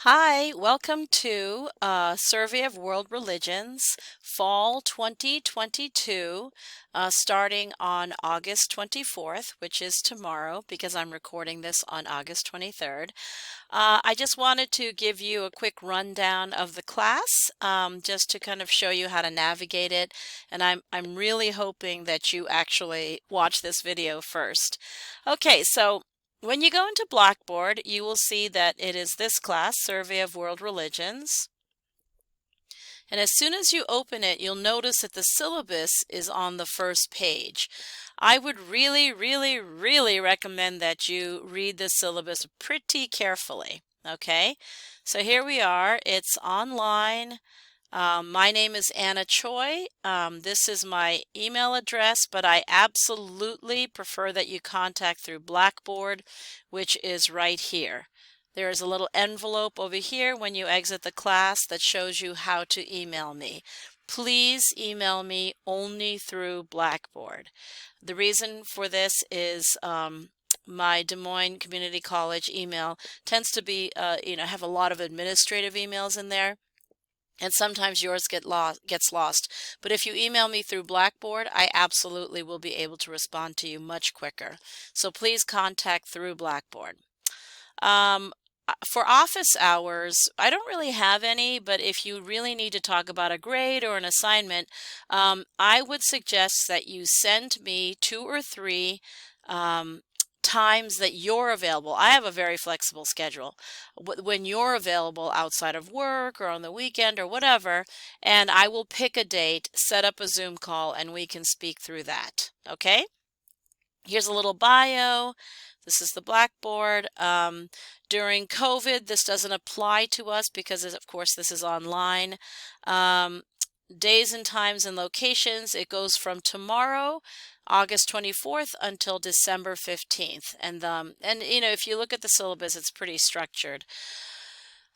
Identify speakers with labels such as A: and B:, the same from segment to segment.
A: Hi, welcome to Survey of World Religions, Fall 2022, starting on August 24th, which is tomorrow because I'm recording this on August 23rd. I just wanted to give you a quick rundown of the class, just to kind of show you how to navigate it, and I'm really hoping that you actually watch this video first. Okay, so when you go into Blackboard, you will see that it is this class, Survey of World Religions. And as soon as you open it, you'll notice that the syllabus is on the first page. I would really recommend that you read the syllabus pretty carefully. Okay, so here we are. It's online. My name is Anna Choi. This is my email address, but I absolutely prefer that you contact through Blackboard, which is right here. There is a little envelope over here when you exit the class that shows you how to email me. Please email me only through Blackboard. The reason for this is my Des Moines Community College email tends to be, have a lot of administrative emails in there. And sometimes yours gets lost. But if you email me through Blackboard, I absolutely will be able to respond to you much quicker. So please contact through Blackboard. For office hours, I don't really have any, but if you really need to talk about a grade or an assignment, I would suggest that you send me 2 or 3 times that you're available. I have a very flexible schedule. When you're available outside of work or on the weekend or whatever, and I will pick a date, set up a Zoom call, and we can speak through that. Okay? Here's a little bio. This is the Blackboard. During COVID, this doesn't apply to us because, of course, this is online. Days and times and locations, it goes from tomorrow, August 24th, until December 15th. And if you look at the syllabus, it's pretty structured.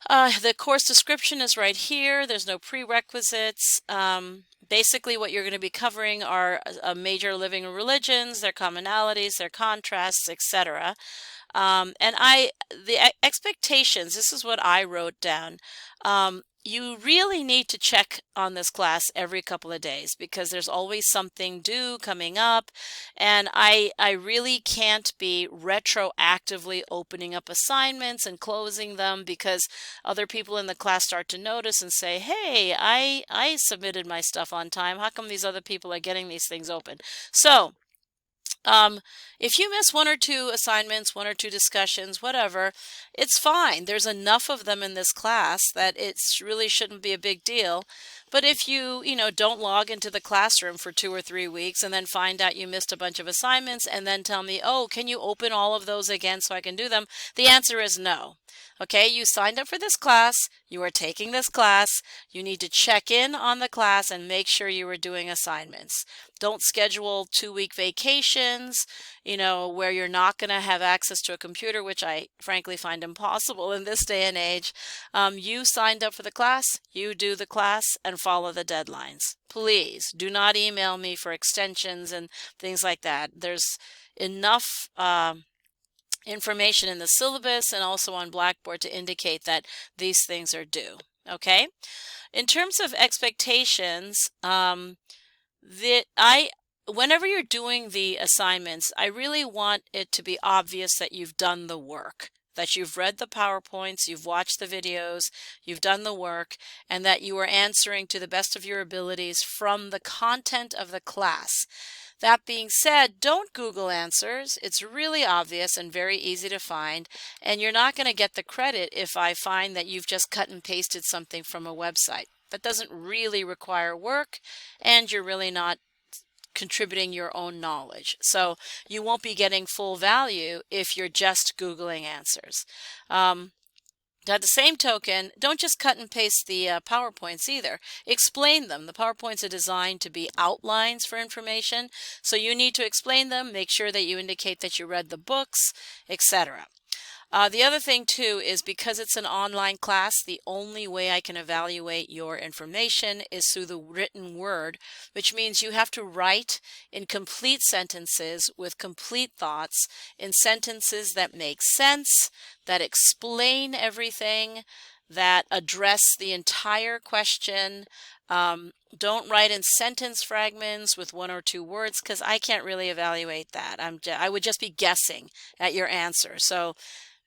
A: The course description is right here. There's no prerequisites. Basically, what you're going to be covering are major living religions, their commonalities, their contrasts, etc. The expectations, this is what I wrote down. You really need to check on this class every couple of days because there's always something due coming up, and I really can't be retroactively opening up assignments and closing them because other people in the class start to notice and say, hey, I submitted my stuff on time. How come these other people are getting these things open? So if you miss 1 or 2 assignments, 1 or 2 discussions, whatever, it's fine. There's enough of them in this class that it really shouldn't be a big deal. But if you don't log into the classroom for 2 or 3 weeks and then find out you missed a bunch of assignments and then tell me, oh, can you open all of those again so I can do them? The answer is no. Okay, you signed up for this class, you are taking this class, you need to check in on the class and make sure you are doing assignments. Don't schedule 2-week vacations, where you're not going to have access to a computer, which I frankly find impossible in this day and age. You signed up for the class, you do the class, and follow the deadlines. Please do not email me for extensions and things like that. There's enough information in the syllabus and also on Blackboard to indicate that these things are due. Okay? In terms of expectations, whenever you're doing the assignments, I really want it to be obvious that you've done the work, that you've read the PowerPoints, you've watched the videos, you've done the work, and that you are answering to the best of your abilities from the content of the class. That being said, don't Google answers. It's really obvious and very easy to find, and you're not going to get the credit if I find that you've just cut and pasted something from a website. That doesn't really require work, and you're really not contributing your own knowledge. So you won't be getting full value if you're just Googling answers. At the same token, don't just cut and paste the PowerPoints either. Explain them. The PowerPoints are designed to be outlines for information, so you need to explain them, make sure that you indicate that you read the books, etc. The other thing too is because it's an online class, the only way I can evaluate your information is through the written word, which means you have to write in complete sentences with complete thoughts, in sentences that make sense, that explain everything, that address the entire question. Don't write in sentence fragments with 1 or 2 words because I can't really evaluate that. I would just be guessing at your answer. So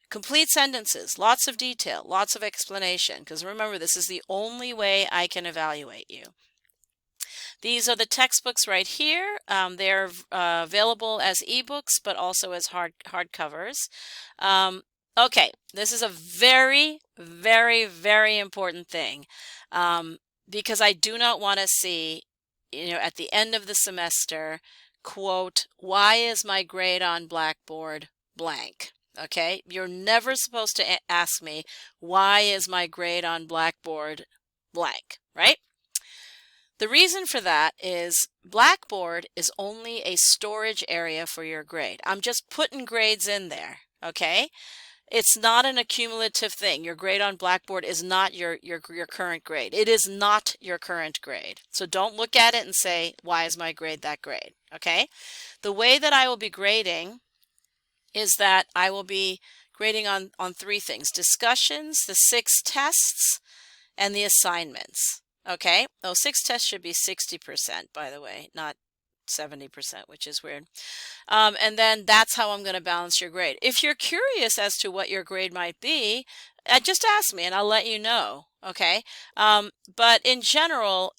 A: complete sentences, lots of detail, lots of explanation, because remember, this is the only way I can evaluate you. These are the textbooks right here. They're available as ebooks, but also as hardcovers. Okay, this is a very, very, very important thing because I do not want to see, at the end of the semester, quote, "Why is my grade on Blackboard blank?" Okay, you're never supposed to ask me, "Why is my grade on Blackboard blank?" Right? The reason for that is Blackboard is only a storage area for your grade. I'm just putting grades in there, okay? It's not an accumulative thing. Your grade on Blackboard is not your current grade. It is not your current grade. So don't look at it and say, "Why is my grade that grade?" Okay? The way that I will be grading is that I will be grading on 3 things: discussions, the 6 tests, and the assignments. Okay? Oh, 6 tests should be 60%, by the way, not 70%, which is weird. And then that's how I'm going to balance your grade. If you're curious as to what your grade might be, just ask me and I'll let you know. Okay? But in general,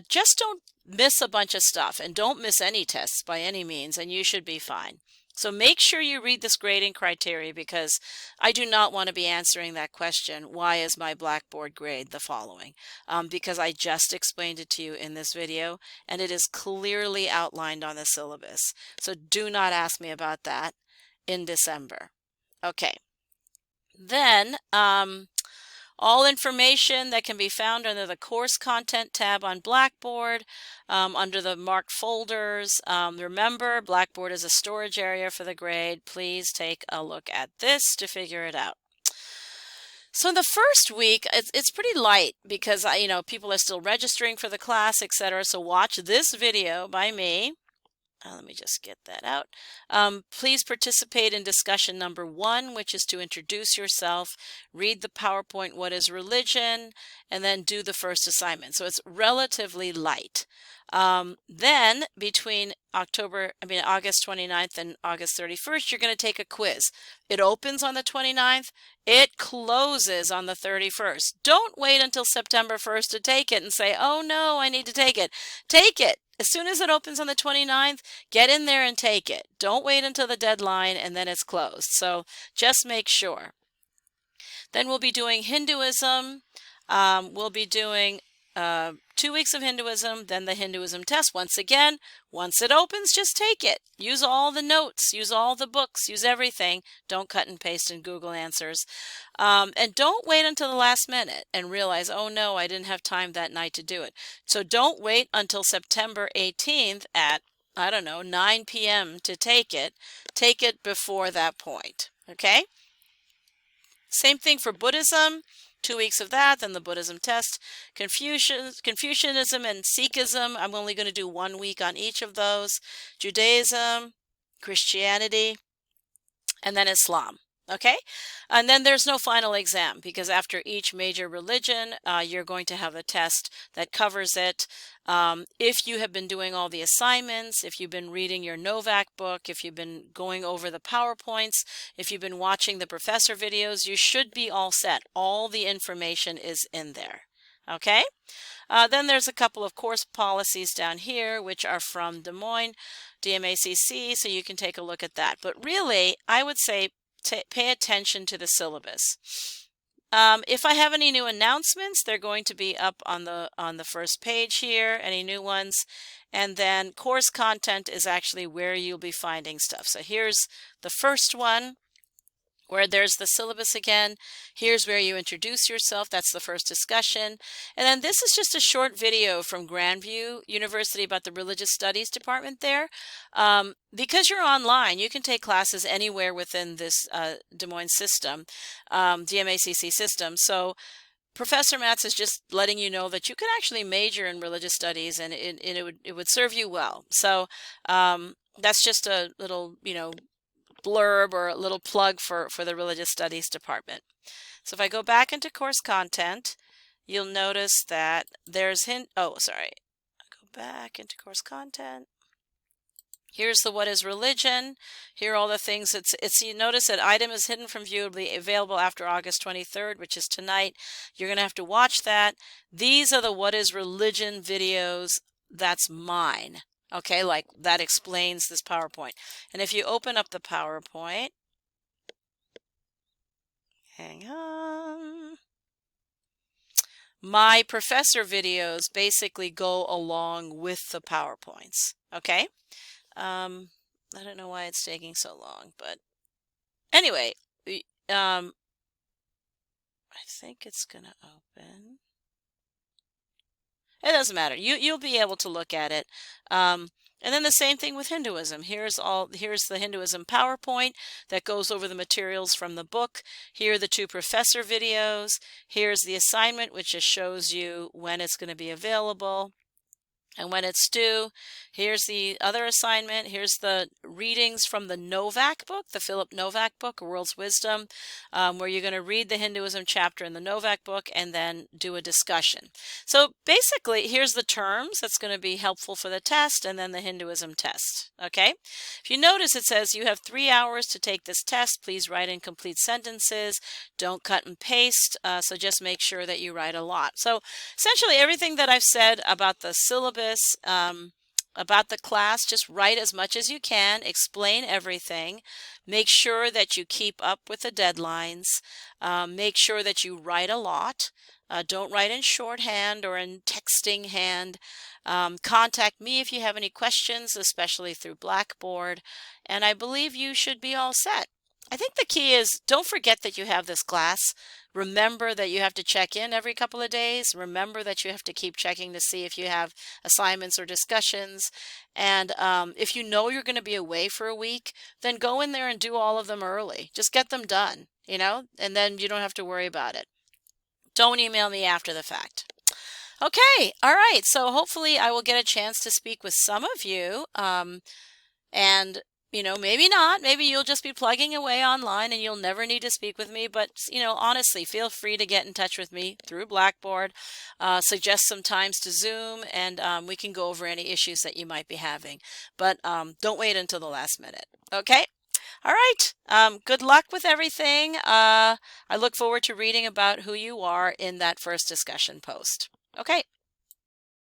A: just don't miss a bunch of stuff and don't miss any tests by any means, and you should be fine. So make sure you read this grading criteria because I do not want to be answering that question, "Why is my Blackboard grade the following?" Because I just explained it to you in this video and it is clearly outlined on the syllabus. So do not ask me about that in December. Okay. Then, all information that can be found under the Course Content tab on Blackboard, under the marked folders. Remember, Blackboard is a storage area for the grade. Please take a look at this to figure it out. So in the first week, it's pretty light because people are still registering for the class, etc. So watch this video by me. Let me just get that out. Please participate in discussion number 1, which is to introduce yourself, read the PowerPoint, "What is religion?" and then do the first assignment. So it's relatively light. Then between August 29th and August 31st, you're going to take a quiz. It opens on the 29th. It closes on the 31st. Don't wait until September 1st to take it and say, "Oh no, I need to take it." Take it. As soon as it opens on the 29th, get in there and take it. Don't wait until the deadline and then it's closed. So just make sure. Then we'll be doing Hinduism. We'll be doing 2 weeks of Hinduism, then the Hinduism test. Once again, once it opens, just take it. Use all the notes, use all the books, use everything. Don't cut and paste in Google Answers. And don't wait until the last minute and realize, "Oh no, I didn't have time that night to do it." So don't wait until September 18th at, 9 p.m. to take it. Take it before that point. Okay? Same thing for Buddhism. 2 weeks of that, then the Buddhism test. Confucianism and Sikhism, I'm only going to do 1 week on each of those. Judaism, Christianity, and then Islam. Okay? And then there's no final exam because after each major religion, you're going to have a test that covers it. If you have been doing all the assignments, if you've been reading your Novak book, if you've been going over the PowerPoints, if you've been watching the professor videos, you should be all set. All the information is in there. Okay? Then there's a couple of course policies down here, which are from Des Moines, DMACC, so you can take a look at that. But really, I would say pay attention to the syllabus. If I have any new announcements, they're going to be up on the first page here, any new ones. And then course content is actually where you'll be finding stuff. So here's the first one, where there's the syllabus again. Here's where you introduce yourself. That's the first discussion. And then this is just a short video from Grandview University about the Religious Studies department there. Because you're online, you can take classes anywhere within this Des Moines system, DMACC system. So Professor Matz is just letting you know that you can actually major in religious studies and it would serve you well. So that's just a little, blurb or a little plug for the Religious Studies department. So if I go back into course content, you'll notice that there's go back into course content. Here's the what is religion. Here are all the things. You notice that item is hidden from view, will be available after August 23rd, which is tonight. You're going to have to watch that. These are the what is religion videos. That's mine. Okay, like that explains this PowerPoint. And if you open up the PowerPoint, hang on. My professor videos basically go along with the PowerPoints. Okay. I don't know why it's taking so long, but anyway, I think it's gonna open. It doesn't matter. You'll be able to look at it. And then the same thing with Hinduism. Here's the Hinduism PowerPoint that goes over the materials from the book. Here are the two professor videos. Here's the assignment, which just shows you when it's going to be available and when it's due. Here's the other assignment. Here's the readings from the Novak book, the Philip Novak book, A World's Wisdom, where you're going to read the Hinduism chapter in the Novak book and then do a discussion. So basically, here's the terms that's going to be helpful for the test and then the Hinduism test. Okay? If you notice, it says you have 3 hours to take this test. Please write in complete sentences. Don't cut and paste. So just make sure that you write a lot. So essentially, everything that I've said about the syllabus, about the class, just write as much as you can, explain everything, make sure that you keep up with the deadlines, make sure that you write a lot, don't write in shorthand or in texting hand. Contact me if you have any questions, especially through Blackboard, and I believe you should be all set. I think the key is don't forget that you have this class. Remember that you have to check in every couple of days. Remember that you have to keep checking to see if you have assignments or discussions. And if you know you're going to be away for a week, then go in there and do all of them early. Just get them done, and then you don't have to worry about it. Don't email me after the fact. Okay, all right. So hopefully I will get a chance to speak with some of you. And maybe not. Maybe you'll just be plugging away online and you'll never need to speak with me. But, honestly, feel free to get in touch with me through Blackboard. Suggest some times to Zoom, and we can go over any issues that you might be having. But don't wait until the last minute. Okay? All right. Good luck with everything. I look forward to reading about who you are in that first discussion post. Okay.